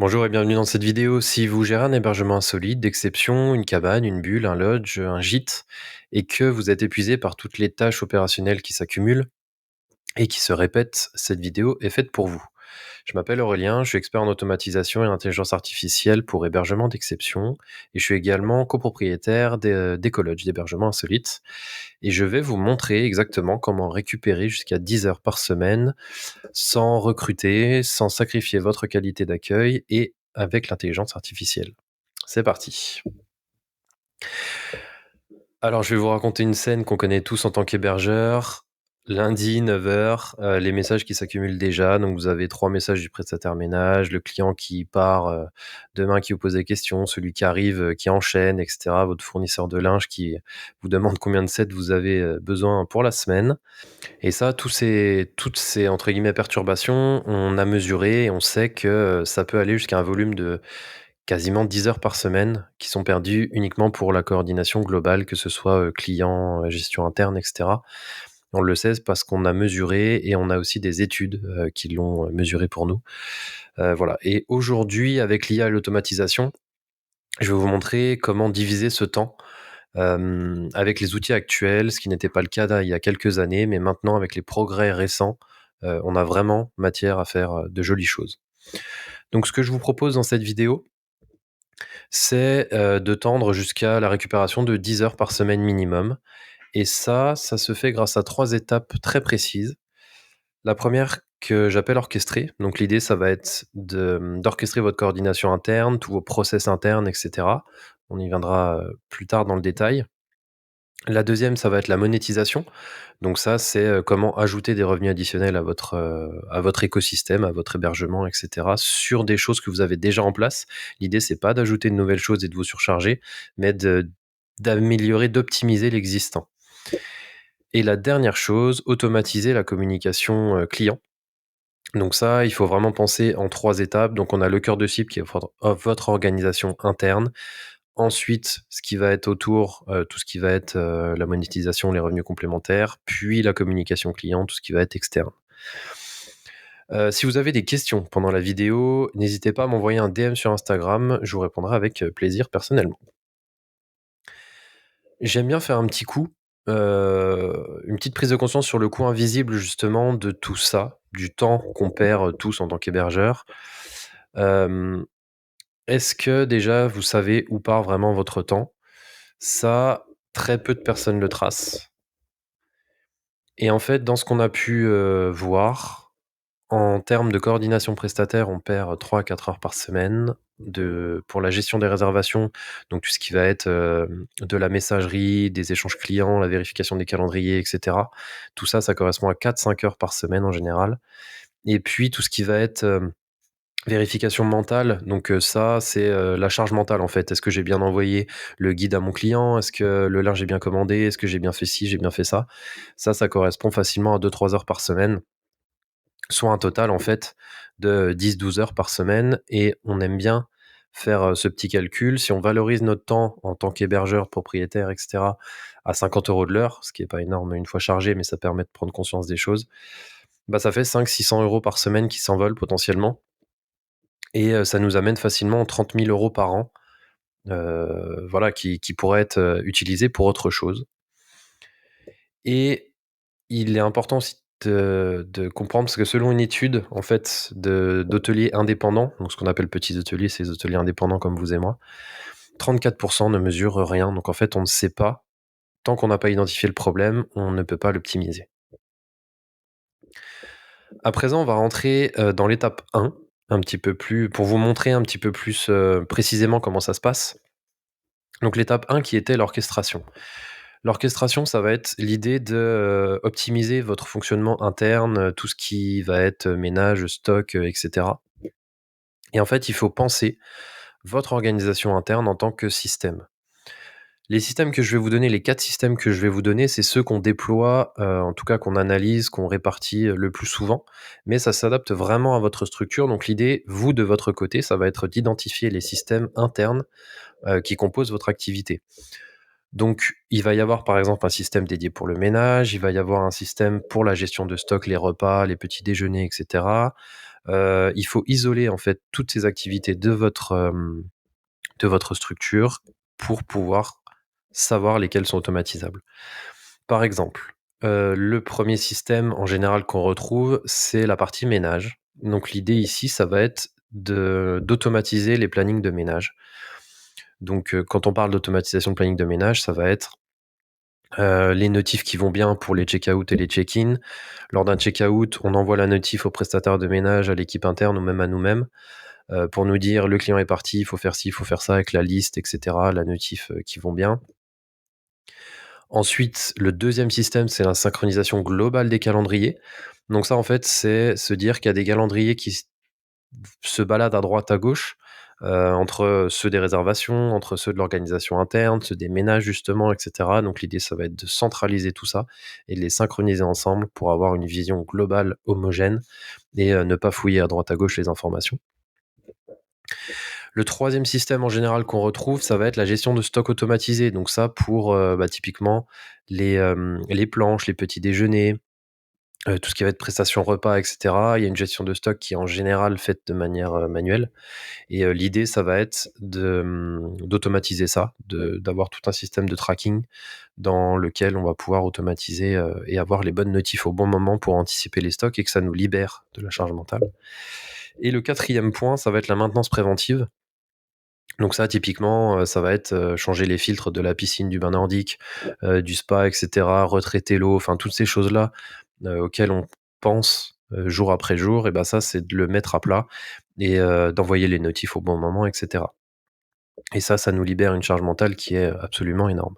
Bonjour et bienvenue dans cette vidéo. Si vous gérez un hébergement insolite, d'exception, une cabane, une bulle, un lodge, un gîte, et que vous êtes épuisé par toutes les tâches opérationnelles qui s'accumulent et qui se répètent, cette vidéo est faite pour vous. Je m'appelle Aurélien, je suis expert en automatisation et intelligence artificielle pour hébergement d'exception, et je suis également copropriétaire d'Ecolodge, d'hébergement insolite, et je vais vous montrer exactement comment récupérer jusqu'à 10 heures par semaine sans recruter, sans sacrifier votre qualité d'accueil et avec l'intelligence artificielle. C'est parti. Alors, je vais vous raconter une scène qu'on connaît tous en tant qu'hébergeur. Lundi, 9 heures, les messages qui s'accumulent déjà. Donc, vous avez 3 messages du prestataire ménage, le client qui part demain, qui vous pose des questions, celui qui arrive, qui enchaîne, etc. Votre fournisseur de linge qui vous demande combien de sets vous avez besoin pour la semaine. Et ça, toutes ces entre guillemets «perturbations», on a mesuré et on sait que ça peut aller jusqu'à un volume de quasiment 10 heures par semaine qui sont perdues uniquement pour la coordination globale, que ce soit, client, gestion interne et cetera. On le sait parce qu'on a mesuré et on a aussi des études, qui l'ont, mesuré pour nous. Voilà, et aujourd'hui, avec l'IA et l'automatisation, je vais vous montrer comment diviser ce temps avec les outils actuels, ce qui n'était pas le cas il y a quelques années, mais maintenant avec les progrès récents, on a vraiment matière à faire, de jolies choses. Donc ce que je vous propose dans cette vidéo, c'est, de tendre jusqu'à la récupération de 10 heures par semaine minimum, et ça se fait grâce à 3 étapes très précises. La première que j'appelle orchestrer, donc l'idée ça va être d'orchestrer votre coordination interne, tous vos process internes et cetera. On y viendra, plus tard dans le détail. La deuxième, ça va être la monétisation. Donc ça, c'est, comment ajouter des revenus additionnels à votre écosystème, à votre hébergement et cetera, sur des choses que vous avez déjà en place. L'idée, c'est pas d'ajouter de nouvelles choses et de vous surcharger, mais d'améliorer, d'optimiser l'existant. Et la dernière chose, automatiser la communication, client. Donc ça, il faut vraiment penser en 3 étapes. Donc on a le cœur de cible qui est votre organisation interne. Ensuite, ce qui va être autour, tout ce qui va être, la monétisation, les revenus complémentaires, puis la communication client, tout ce qui va être externe. Si vous avez des questions pendant la vidéo, n'hésitez pas à m'envoyer un DM sur Instagram, je vous répondrai avec, plaisir personnellement. J'aime bien faire un petit coup, une petite prise de conscience sur le coût invisible justement de tout ça, du temps qu'on perd, tous en tant qu'hébergeurs. Hem, Est-ce que déjà vous savez où part vraiment votre temps? Ça, très peu de personnes le tracent, et en fait, dans ce qu'on a pu, voir, en termes de coordination prestataire, on perd 3 à 4 heures par semaine pour la gestion des réservations, donc tout ce qui va être, de la messagerie, des échanges clients, la vérification des calendriers et cetera. Tout ça, ça correspond à 4-5 heures par semaine en général, et puis tout ce qui va être, vérification mentale, donc ça, c'est, la charge mentale, en fait. Est-ce que j'ai bien envoyé le guide à mon client? Est-ce que le linge est bien commandé? Est-ce que j'ai bien fait ci, j'ai bien fait ça? Ça correspond facilement à 2-3 heures par semaine, soit un total, en fait, de 10-12 heures par semaine, et on aime bien faire, ce petit calcul. Si on valorise notre temps en tant qu'hébergeur, propriétaire et cetera, à 50 € de l'heure, ce qui est pas énorme une fois chargé, mais ça permet de prendre conscience des choses, bah, ça fait 500-600 € par semaine qui s'envolent potentiellement, et ça nous amène facilement 30 000 € par an, voilà, qui pourraient être, utilisés pour autre chose. Et il est important aussi de comprendre, parce que selon une étude, en fait, d'hôteliers indépendants, donc ce qu'on appelle petits hôteliers, c'est les hôteliers indépendants comme vous et moi, 34 ne mesurent rien. Donc en fait, on ne sait pas, tant qu'on n'a pas identifié le problème, on ne peut pas l'optimiser. À présent, on va rentrer, dans l'étape 1, un petit peu plus pour vous montrer un petit peu plus, précisément comment ça se passe. Donc l'étape 1 qui était l'orchestration. L'orchestration, ça va être l'idée de, optimiser votre fonctionnement interne, tout ce qui va être, ménage, stock, et cetera, et en fait, il faut penser votre organisation interne en tant que système. Les systèmes que je vais vous donner, les 4 systèmes que je vais vous donner, c'est ceux qu'on déploie, en tout cas qu'on analyse, qu'on répartit, le plus souvent, mais ça s'adapte vraiment à votre structure. Donc l'idée, vous, de votre côté, ça va être d'identifier les systèmes internes, qui composent votre activité. Donc, il va y avoir par exemple un système dédié pour le ménage, il va y avoir un système pour la gestion de stock, les repas, les petits déjeuners, et cetera. Il faut isoler en fait toutes ces activités de votre structure pour pouvoir savoir lesquelles sont automatisables. Par exemple, le premier système en général qu'on retrouve, c'est la partie ménage. Donc l'idée ici, ça va être d'automatiser les plannings de ménage. Donc quand on parle d'automatisation de planning de ménage, ça va être les notifs qui vont bien pour les check-out et les check-in. Lors d'un check-out, on envoie la notif au prestataire de ménage, à l'équipe interne ou même à nous-mêmes, pour nous dire le client est parti, il faut faire ci, il faut faire ça avec la liste, etc., la notif qui vont bien. Ensuite, le deuxième système, c'est la synchronisation globale des calendriers. Donc ça, en fait, c'est se dire qu'il y a des calendriers qui se baladent à droite, à gauche, entre ceux des réservations, entre ceux de l'organisation interne, ceux des ménages justement, etc. Donc l'idée, ça va être de centraliser tout ça et de les synchroniser ensemble pour avoir une vision globale, homogène, et ne pas fouiller à droite, à gauche les informations. Le troisième système en général qu'on retrouve, ça va être la gestion de stock automatisé. Donc ça, pour typiquement les planches, les petits déjeuners, tout ce qui va être prestation repas, etc. Il y a une gestion de stock qui est en général faite de manière manuelle. Et l'idée, ça va être d'automatiser ça, d'avoir tout un système de tracking dans lequel on va pouvoir automatiser et avoir les bonnes notifs au bon moment pour anticiper les stocks et que ça nous libère de la charge mentale. Et le quatrième point, ça va être la maintenance préventive. Donc ça, typiquement, ça va être changer les filtres de la piscine, du bain nordique, du spa, etc., retraiter l'eau, enfin toutes ces choses-là auxquelles on pense jour après jour, et ben ça, c'est de le mettre à plat et d'envoyer les notifs au bon moment, etc. Et ça nous libère une charge mentale qui est absolument énorme.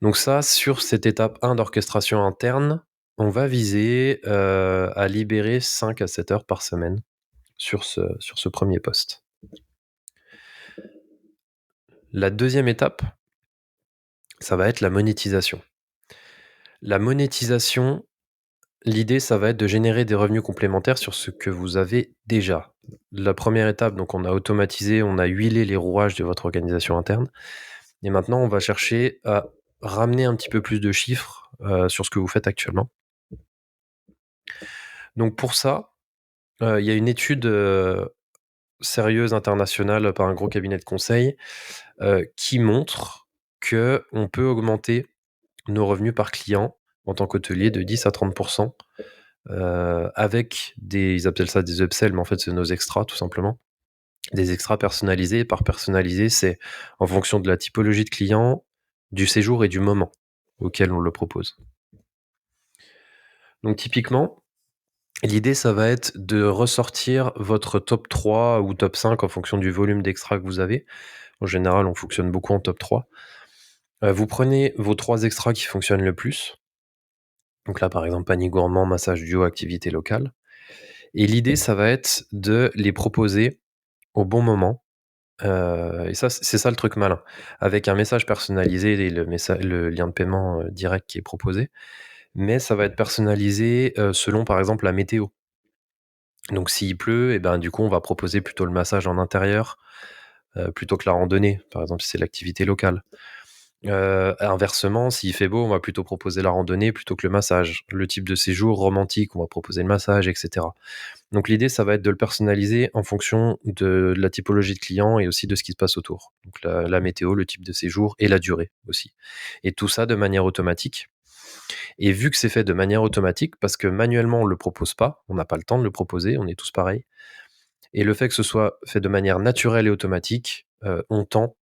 Donc ça, sur cette étape 1 d'orchestration interne, on va viser à libérer 5 à 7 heures par semaine sur ce premier poste. La deuxième étape, ça va être la monétisation. La monétisation, l'idée, ça va être de générer des revenus complémentaires sur ce que vous avez déjà. La première étape, donc on a automatisé, on a huilé les rouages de votre organisation interne. Et maintenant, on va chercher à ramener un petit peu plus de chiffres sur ce que vous faites actuellement. Donc pour ça, il y a une étude sérieuse internationale par un gros cabinet de conseil qui montre qu'on peut augmenter nos revenus par client en tant qu'hôtelier de 10 à 30%, avec ils appellent ça des upsells, mais en fait c'est nos extras tout simplement. Des extras personnalisés. Par personnalisé, c'est en fonction de la typologie de client, du séjour et du moment auquel on le propose. Donc typiquement, l'idée, ça va être de ressortir votre top 3 ou top 5 en fonction du volume d'extras que vous avez. En général, on fonctionne beaucoup en top 3. Vous prenez vos 3 extras qui fonctionnent le plus. Donc là, par exemple, panier gourmand, massage duo, activité locale. Et l'idée, ça va être de les proposer au bon moment. Et ça, c'est ça le truc malin. Avec un message personnalisé et le lien de paiement direct qui est proposé. Mais ça va être personnalisé selon, par exemple, la météo. Donc s'il pleut, et ben, du coup, on va proposer plutôt le massage en intérieur plutôt que la randonnée, par exemple, si c'est l'activité locale. Inversement, s'il fait beau, on va plutôt proposer la randonnée plutôt que le massage. Le type de séjour romantique, on va proposer le massage, etc. Donc l'idée, ça va être de le personnaliser en fonction de la typologie de client et aussi de ce qui se passe autour. Donc la météo, le type de séjour et la durée aussi. Et tout ça de manière automatique. Et vu que c'est fait de manière automatique, parce que manuellement on ne le propose pas, on n'a pas le temps de le proposer, on est tous pareils. Et le fait que ce soit fait de manière naturelle et automatique, on tend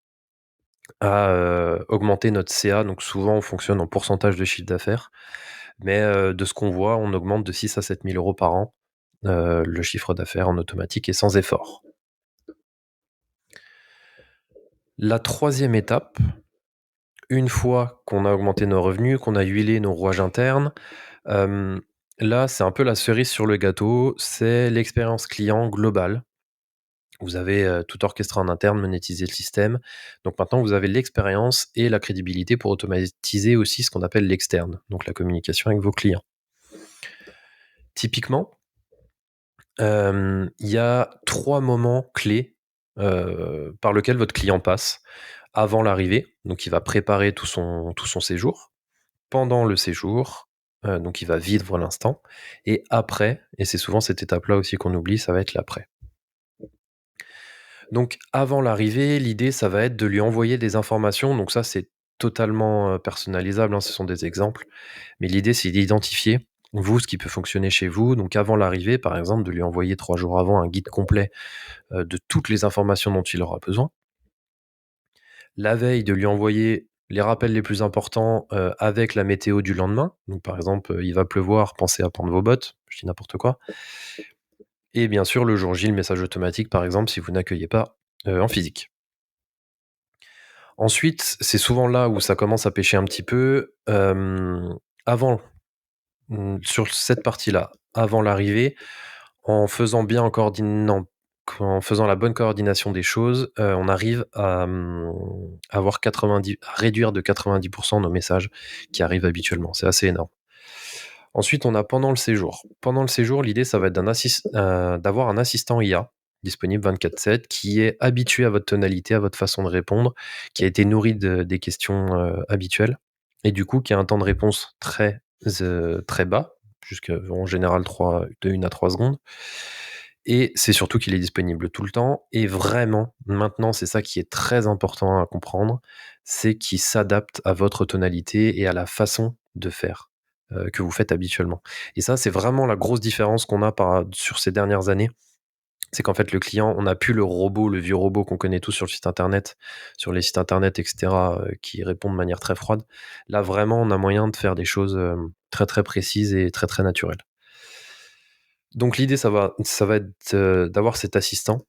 à augmenter notre CA. Donc souvent, on fonctionne en pourcentage de chiffre d'affaires. Mais de ce qu'on voit, on augmente de 6 à 7 000 euros par an le chiffre d'affaires en automatique et sans effort. La troisième étape, une fois qu'on a augmenté nos revenus, qu'on a huilé nos rouages internes, là, c'est un peu la cerise sur le gâteau, c'est l'expérience client globale. Vous avez tout orchestré en interne, monétisé le système. Donc maintenant, vous avez l'expérience et la crédibilité pour automatiser aussi ce qu'on appelle l'externe, donc la communication avec vos clients. Typiquement, il y a 3 moments clés par lesquels votre client passe avant l'arrivée. Donc il va préparer tout son séjour, pendant le séjour, donc il va vivre l'instant et après et c'est souvent cette étape-là aussi qu'on oublie, ça va être l'après. Donc avant l'arrivée, l'idée, ça va être de lui envoyer des informations, donc ça, c'est totalement, personnalisable, hein, ce sont des exemples. Mais l'idée, c'est d'identifier, vous, ce qui peut fonctionner chez vous. Donc avant l'arrivée, par exemple, de lui envoyer 3 jours avant un guide complet, de toutes les informations dont il aura besoin. La veille, de lui envoyer les rappels les plus importants, avec la météo du lendemain. Donc par exemple, il va pleuvoir, pensez à prendre vos bottes, je dis n'importe quoi. Et bien sûr, le jour J, le message automatique, par exemple, si vous n'accueillez pas, en physique. Ensuite, c'est souvent là où ça commence à pêcher un petit peu, avant, sur cette partie-là, avant l'arrivée, en faisant bien en coordinant en faisant la bonne coordination des choses, on arrive à, avoir 90 à réduire de 90 nos messages qui arrivent habituellement. C'est assez énorme. Ensuite, on a pendant le séjour. Pendant le séjour, l'idée, ça va être d'avoir un assistant IA disponible 24/7 qui est habitué à votre tonalité, à votre façon de répondre, qui a été nourri des questions habituelles et du coup qui a un temps de réponse très bas, en général 1 à 3 secondes. Et c'est surtout qu'il est disponible tout le temps. Et vraiment, maintenant, c'est ça qui est très important à comprendre, c'est qu'il s'adapte à votre tonalité et à la façon de faire que vous faites habituellement. Et ça, c'est vraiment la grosse différence qu'on a sur ces dernières années. C'est qu'en fait, le client, on n'a plus le robot, le vieux robot qu'on connaît tous sur le site internet, sur les sites internet, etc., qui répondent de manière très froide. Là, vraiment, on a moyen de faire des choses très très précises et très très naturelles. Donc l'idée, ça va être d'avoir cet assistant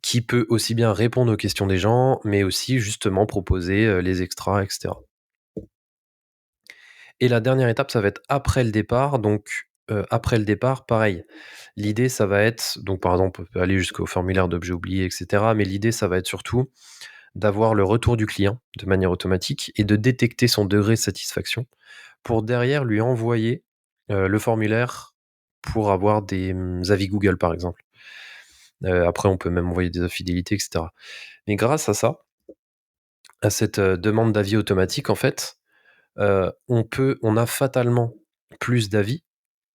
qui peut aussi bien répondre aux questions des gens, mais aussi justement proposer les extras, etc. Et la dernière étape, ça va être après le départ. Donc, après le départ, pareil. L'idée, ça va être, donc par exemple, on peut aller jusqu'au formulaire d'objets oubliés, etc. Mais l'idée, ça va être surtout d'avoir le retour du client de manière automatique et de détecter son degré de satisfaction pour derrière lui envoyer le formulaire pour avoir des avis Google, par exemple. Après, on peut même envoyer des infidélités, etc. Mais grâce à ça, à cette demande d'avis automatique, en fait, on a fatalement plus d'avis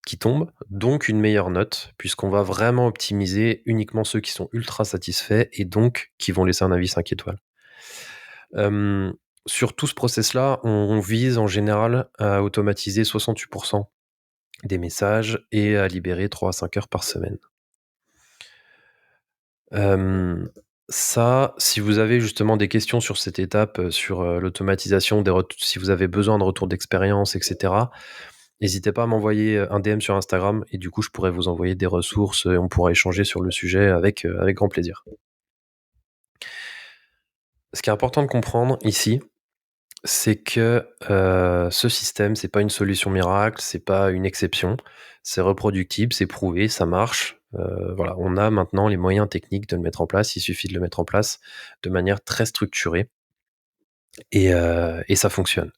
qui tombent, donc une meilleure note, puisqu'on va vraiment optimiser uniquement ceux qui sont ultra satisfaits et donc qui vont laisser un avis 5 étoiles. Sur tout ce process-là, on vise en général à automatiser 68% des messages et à libérer 3 à 5 heures par semaine. Ça, si vous avez justement des questions sur cette étape, sur, l'automatisation si vous avez besoin de retour d'expérience et cetera, n'hésitez pas à m'envoyer, un DM sur Instagram et du coup, je pourrais vous envoyer des ressources et on pourra échanger sur le sujet avec grand plaisir. Ce qui est important de comprendre ici, c'est que, ce système, c'est pas une solution miracle, c'est pas une exception. C'est reproductible, c'est prouvé, ça marche. Voilà, on a maintenant les moyens techniques de le mettre en place. Il suffit de le mettre en place de manière très structurée et ça fonctionne.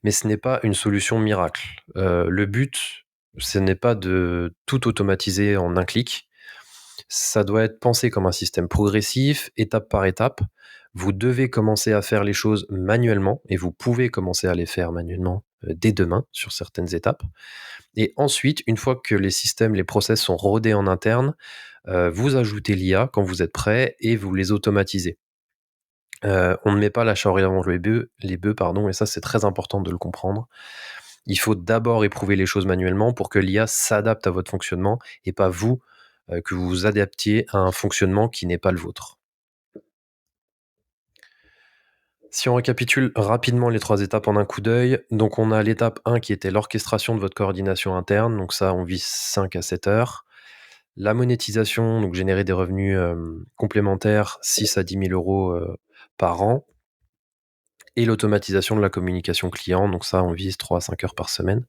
Mais ce n'est pas une solution miracle. Le but, ce n'est pas de tout automatiser en un clic. Ça doit être pensé comme un système progressif, étape par étape. Vous devez commencer à faire les choses manuellement et vous pouvez commencer à les faire manuellement dès demain sur certaines étapes. Et ensuite, une fois que les systèmes, les process sont rodés en interne, vous ajoutez l'IA quand vous êtes prêt et vous les automatisez. On ne met pas la charrue avant les bœufs, pardon, et ça c'est très important de le comprendre. Il faut d'abord éprouver les choses manuellement pour que l'IA s'adapte à votre fonctionnement et pas vous, que vous vous adaptiez à un fonctionnement qui n'est pas le vôtre. Si on récapitule rapidement les 3 étapes en un coup d'œil, donc on a l'étape 1 qui était l'orchestration de votre coordination interne, donc ça on vise 5 à 7 heures. La monétisation, donc générer des revenus, complémentaires, 6 à 10 000 € par an et l'automatisation de la communication client, donc ça on vise 3 à 5 heures par semaine.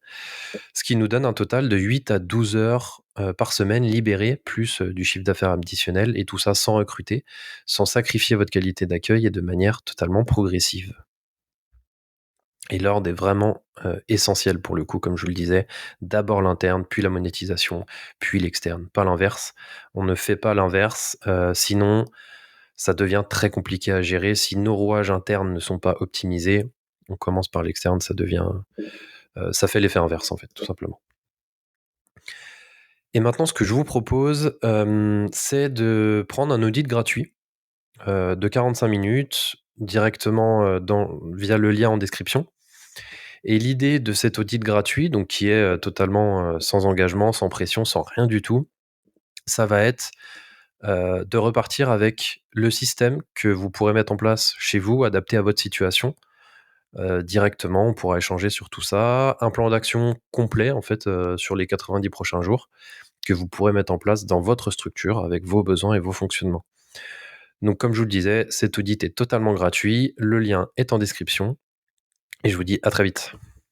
Ce qui nous donne un total de 8 à 12 heures, par semaine libérées, plus, du chiffre d'affaires additionnel et tout ça sans recruter, sans sacrifier votre qualité d'accueil et de manière totalement progressive. Et l'ordre est vraiment, essentiel pour le coup, comme je vous le disais. D'abord l'interne, puis la monétisation, puis l'externe, pas l'inverse. On ne fait pas l'inverse, sinon ça devient très compliqué à gérer. Si nos rouages internes ne sont pas optimisés, on commence par l'externe, Ça fait l'effet inverse, en fait, tout simplement. Et maintenant, ce que je vous propose, c'est de prendre un audit gratuit, de 45 minutes directement, via le lien en description. Et l'idée de cet audit gratuit, donc qui est, totalement, sans engagement, sans pression, sans rien du tout, ça va être, de repartir avec le système que vous pourrez mettre en place chez vous, adapté à votre situation. Directement, on pourra échanger sur tout ça. Un plan d'action complet, en fait, sur les 90 prochains jours, que vous pourrez mettre en place dans votre structure avec vos besoins et vos fonctionnements. Donc comme je vous le disais, cet audit est totalement gratuit, le lien est en description et je vous dis à très vite.